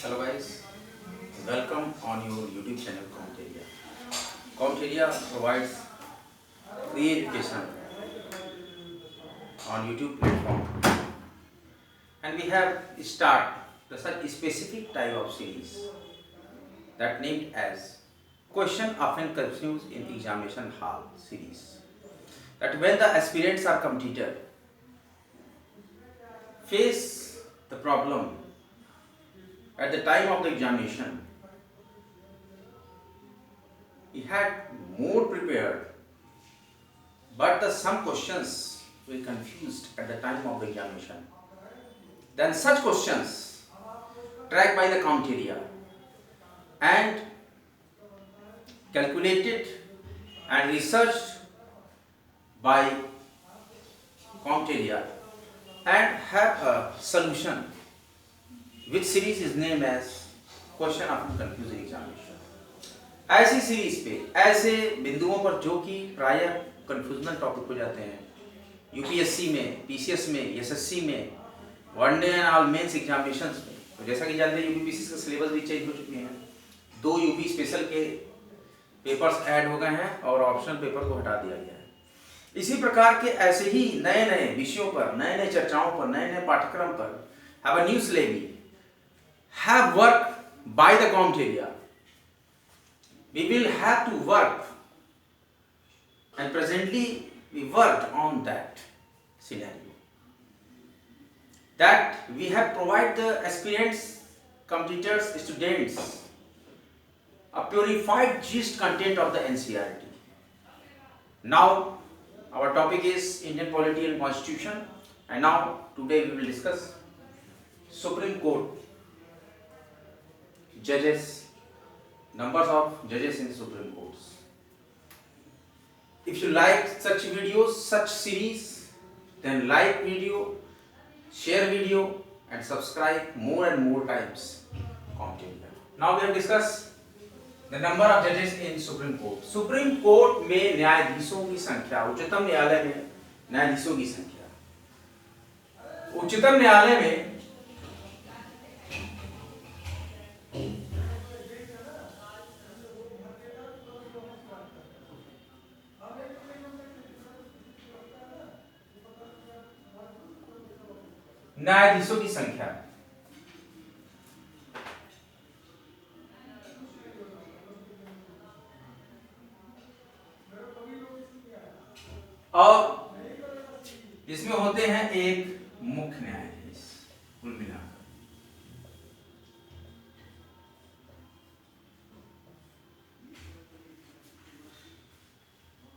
Hello guys, welcome on your YouTube channel Counteria. Counteria provides free education on YouTube platform, and we have start the such specific type of series that named as question often confused in examination hall series. That when the aspirants are completed face the problem at the time of the examination, he had more prepared, but some questions were confused at the time of the examination. Then such questions tracked by the Counteria and calculated and researched by Counteria and have a solution, which series is named as question of confusing examination. ऐसी series पे ऐसे बिंदुओं पर जो कि प्राय कंफ्यूजनल topic हो जाते हैं यूपीएससी में, पीसीएस में, एसएससी में, one day and all mains examinations में। तो जैसा कि जानते हैं यूपीपीसी का सिलेबस भी चेंज हो चुके हैं, 2 यूपी स्पेशल के पेपर्स ऐड हो गए हैं और ऑप्शनल पेपर को हटा दिया गया है। इसी प्रकार के ऐसे ही नए नए विषयों पर, नए नए चर्चाओं पर, नए नए पाठ्यक्रम पर have a new syllabus have work by the Counteria. We will have to work, and presently we worked on that scenario, that we have provided the aspirants, completers, students a purified gist content of the NCERT. Now our topic is Indian polity and constitution, and now today we will discuss Supreme Court judges, numbers of judges in Supreme Courts. If you like such videos, such series, then like video, share video and subscribe more and more times. Continue. Now we have discussed the number of judges in Supreme Court. Supreme Court में न्यायाधीशों की संख्या, उच्चतम न्यायालय में न्यायाधीशों की संख्या, उच्चतम न्यायालय में न्यायाधीशों की संख्या और इसमें होते हैं एक मुख्य न्यायाधीश कुल मिलाकर।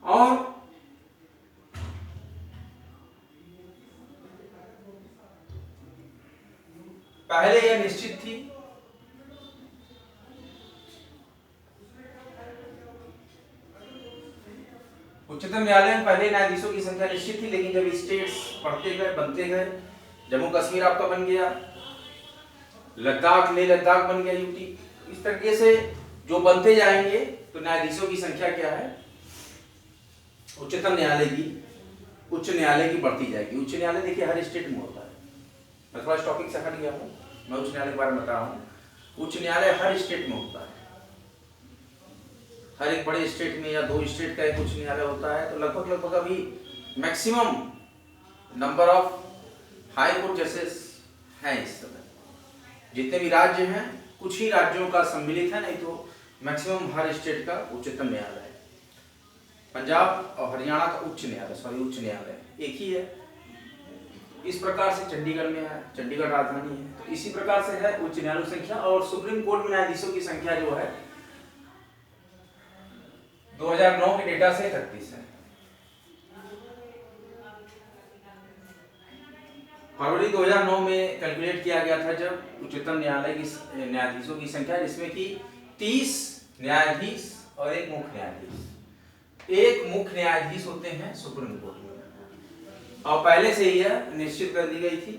और पहले यह निश्चित थी उच्चतम न्यायालय में पहले न्यायाधीशों की संख्या निश्चित थी, लेकिन जब स्टेट्स बढ़ते गए, बनते गए, जम्मू कश्मीर आपका बन गया, लद्दाख, लेह लद्दाख बन गया यूटी, इस तरीके से जो बनते जाएंगे तो न्यायाधीशों की संख्या क्या है, उच्चतम न्यायालय की, उच्च न्यायालय की बढ़ती जाएगी। उच्च न्यायालय देखिए हर स्टेट में होता है, मैं थोड़ा टॉपिक से हट गया हूँ, मैं उच्च न्यायालय के बारे में बता रहा हूँ। उच्च न्यायालय हर स्टेट में होता है, हर एक बड़े स्टेट में या 2 स्टेट का एक उच्च न्यायालय होता है। तो लगभग अभी maximum number of high court जजेस हैं इस समय, जितने भी राज्य हैं कुछ ही राज्यों का सम्मिलित है, नहीं तो मैक्सिमम हर स्टेट का उच्चतम न्यायालय है। पंजाब और हरियाणा का उच्च न्यायालय एक ही है। इस प्रकार से चंडीगढ़ में है, चंडीगढ़ राजधानी है, तो इसी प्रकार से है उच्च न्यायालय की संख्या। और सुप्रीम कोर्ट में न्यायाधीशों की संख्या जो है 2009 के डेटा से 31 है। फरवरी 2009 में कैलकुलेट किया गया था जब उच्चतम न्यायालय की न्यायाधीशों की संख्या, जिसमें कि 30 न्यायाधीश और एक मुख्य न्यायाधीश, एक मुख्य न्यायाधीश होते हैं सुप्रीम कोर्ट में, और पहले से ही यह निश्चित कर दी गई थी।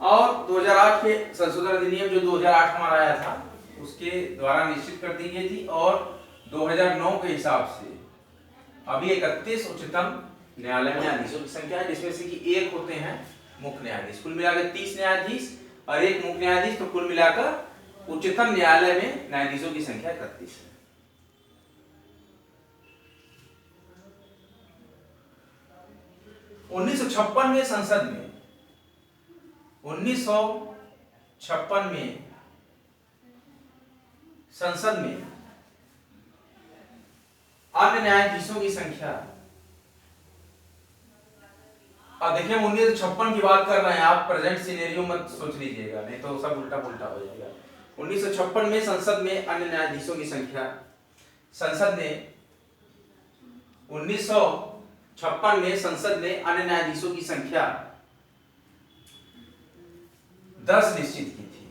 और 2008 के संशोधन अधिनियम जो 2008 हमारा आया था उसके द्वारा निश्चित कर दी गई थी, और 2009 के हिसाब से अभी 31 उच्चतम न्यायालय में न्यायाधीशों की संख्या है, जिसमें से कि एक होते हैं मुख्य न्यायाधीश। कुल मिलाकर 30 न्यायाधीश और एक मुख्य न्यायाधीश, तो कुल मिलाकर उच्चतम न्यायालय में न्यायाधीशों की संख्या 31 है। उन्नीस सौ छप्पन में संसद में 1956 में संसद में अन्य न्यायाधीशों की संख्या, अब देखिए 1956 की बात कर रहे हैं, आप प्रेजेंट सिनेरियो मत सोच लीजिएगा, नहीं तो सब उल्टा पुल्टा हो जाएगा। 1956 में संसद में अन्य न्यायाधीशों की संख्या, संसद ने 1956 में संसद ने अन्य न्यायाधीशों की संख्या 10 निश्चित की थी।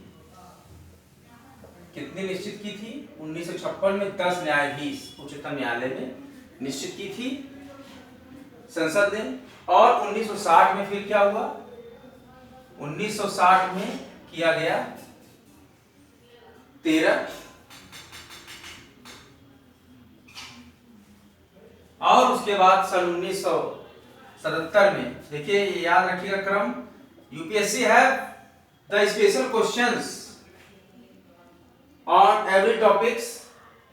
कितनी निश्चित की थी? 1956 में 10 न्यायाधीश उच्चतम न्यायालय में निश्चित की थी संसद ने। और 1960 में फिर क्या हुआ? 1960 में किया गया 13, और उसके बाद सन 1977 में, देखिए ये याद रखिएगा क्रम, यूपीएससी है the special questions on every topics,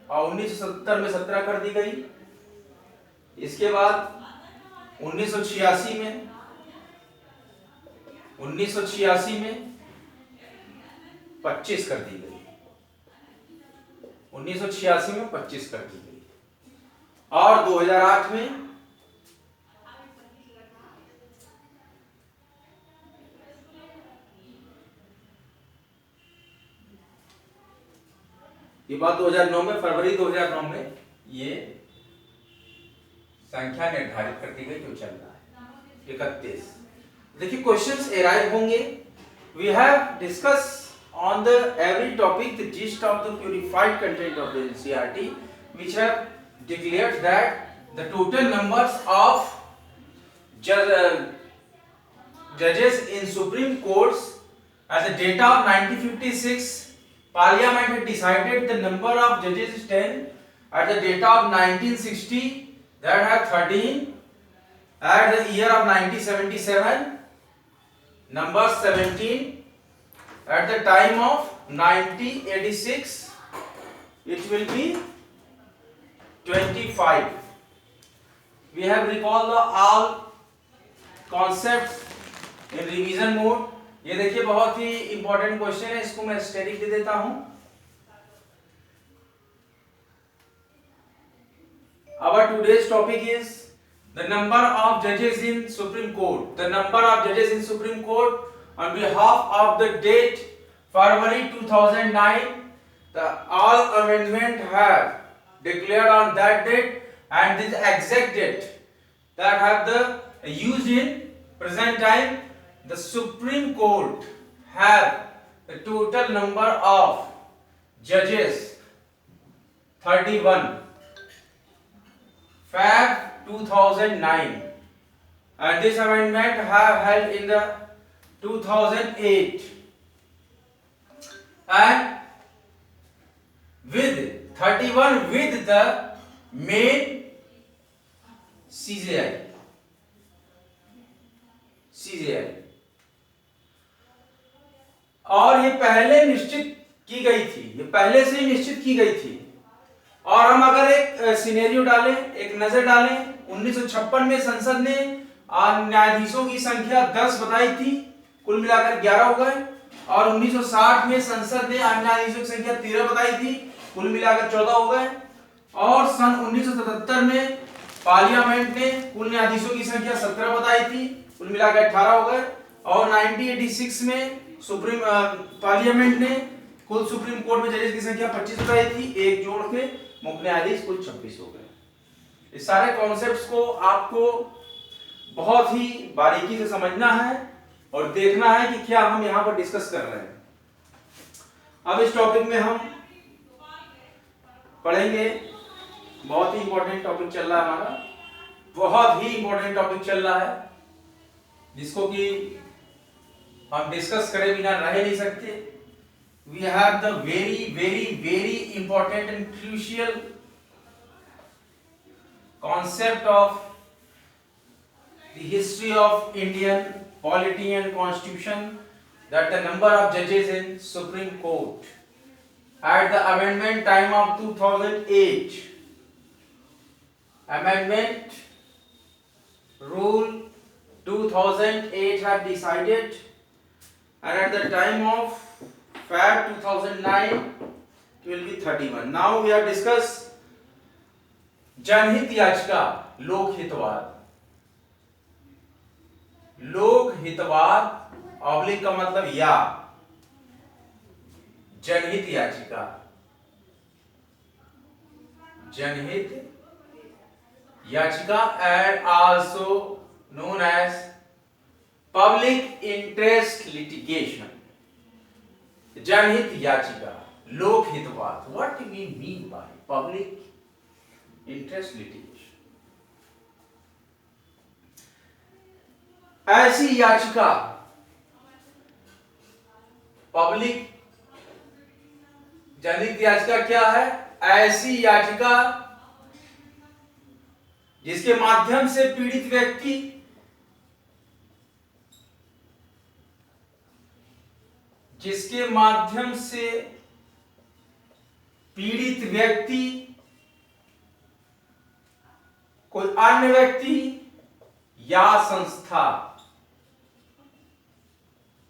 और 1970 में 17 कर दी गई। इसके बाद 1986 में 25 कर दी गई, 1986 में 25 कर दी गई, और 2008 में ये बात 2009 में, फरवरी 2009 में ये संख्या निर्धारित कर दी गई जो चल रहा है 31। देखिए क्वेश्चंस अराइव होंगे। We have discuss on the every topic the gist of the purified content of the NCERT which have declared that the total numbers of judges in Supreme Courts at the data of 1956 Parliament had decided the number of judges is 10, at the data of 1960 that had 13, at the year of 1977 number 17, at the time of 1986 it will be 25. We have recalled the all concepts in revision mode. ये देखिए बहुत ही important question है, इसको मैं steric दे देता हूं। Our today's topic is the number of judges in Supreme Court. The number of judges in Supreme Court on behalf of the date February 2009. The all amendment have declared on that date and this exact date that have the used in present time. The Supreme Court have the total number of judges 31 Feb 2009 and this amendment have held in the 2008 and with 31 with the main CJI और ये पहले निश्चित की गई थी, ये पहले से ही निश्चित की गई थी। और हम अगर एक सिनेरियो डालें, एक नजर डालें, 1956 में संसद ने न्यायाधीशों की संख्या 10 बताई थी, कुल मिलाकर 11 हो गए, और 1960 में संसद ने न्यायाधीशों की संख्या 13 बताई थी, कुल मिलाकर 14 हो गए, और सन 1977 में पार्लियामेंट ने कुल न्यायाधीशों की संख्या 17 बताई थी, कुल मिलाकर 18 हो गए, और 1986 में सुप्रीम पार्लियामेंट ने कुल सुप्रीम कोर्ट में जजेस की संख्या 25 बताई थी, एक जोड़ के मुख्य न्यायाधीश कुल 26 हो गए। इस सारे कॉन्सेप्ट्स को आपको बहुत ही बारीकी से समझना है और देखना है कि क्या हम यहाँ पर डिस्कस कर रहे हैं। अब इस टॉपिक में हम पढ़ेंगे, बहुत ही इंपॉर्टेंट टॉपिक चल रहा है हमारा, बहुत ही इंपॉर्टेंट टॉपिक चल रहा है जिसको कि हम डिस्कस करे बिना रह नहीं सकते। We have the very very very important and crucial concept of the history of Indian polity and constitution, that the number of judges in Supreme Court at the amendment time of 2008, amendment rule 2008 have decided, and at the time of Feb 2009 it will be 31. Now we have discussed जनहित याचिका, लोकहितवाद। लोकहितवाद oblique का मतलब या, जनहित याचिका, जनहित याचिका and also known as public interest litigation। जनहित याचिका, लोकहितवाद। What do we mean by public interest litigation? ऐसी याचिका, पब्लिक जनहित याचिका क्या है? ऐसी याचिका जिसके माध्यम से पीड़ित व्यक्ति कोई अन्य व्यक्ति या संस्था